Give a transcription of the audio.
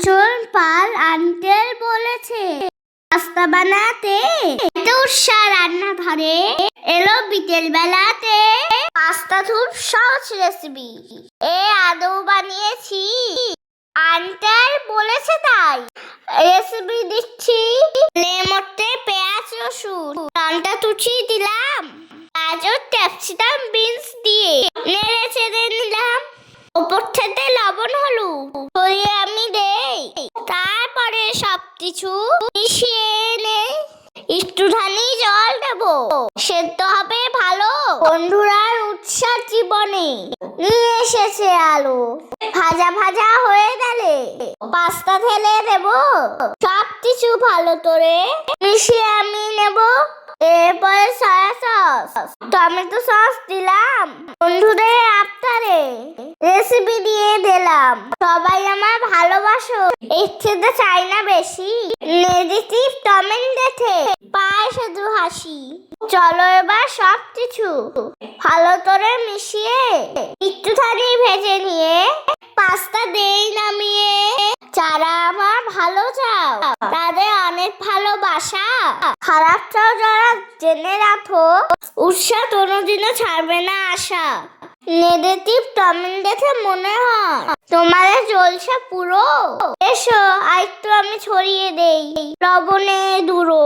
কাঞ্চন পাল uncle বলেছে pasta বানাতে উৎসাহ রান্নাঘরে এলো বিকেল বেলাতে। পাস্তা খুব সহজ রেসিপি, আদৌ বানিয়েছি, আঙ্কেল বলেছে তাই রেসিপি দিচ্ছি। লেমতে পেঁয়াজ রসুন লঙ্কা কুচিয়ে দিলাম, গাজর ক্যাপসিকাম বিনস দিয়ে নেড়ে চেড়ে নিলাম। উপর থেকে লবণ হলুদ ছড়িয়ে আমি দেই, তারপরে সবকিছু মিশিয়ে এনে একটুখানি জল দেবো, সেদ্ধ হবে ভালো। বন্ধুরার উৎসাহ জীবনে নিয়ে এসেছে আলো। ভাজা ভাজা হয়ে গেলে পাস্তা ঢেলে দেবো, সবকিছু ভালো করে মিশিয়ে আমি নেব। এরপরে সয়া সস টমেটো সস দিলাম, বন্ধুদের আফতারে রেসিপি দিয়ে দিলাম। সবাই আমার ভালোবাসো, এর খেতে চাই না বেশি। নেগেটিভ কমেন্ট দেখে পায় শুধু হাসি। চলো এবার সবকিছু ভালো করে মিশিয়ে একটুখানি ভেজে নিয়ে পাস্তা দেই নামিয়ে। যারা আমার ভালো চাও তাদের অনেক ভালোবাসা, খারাপটাও যারা জেনে রাখো উৎসাহ কোনোদিনও ছাড়বে না আশা। নেগেটিভ কমেন্ট দেখে মনে হয় তোমাদের জলসা পুরো, এসো আরেকটু আমি ছড়িয়ে দেই লবণে দুরো।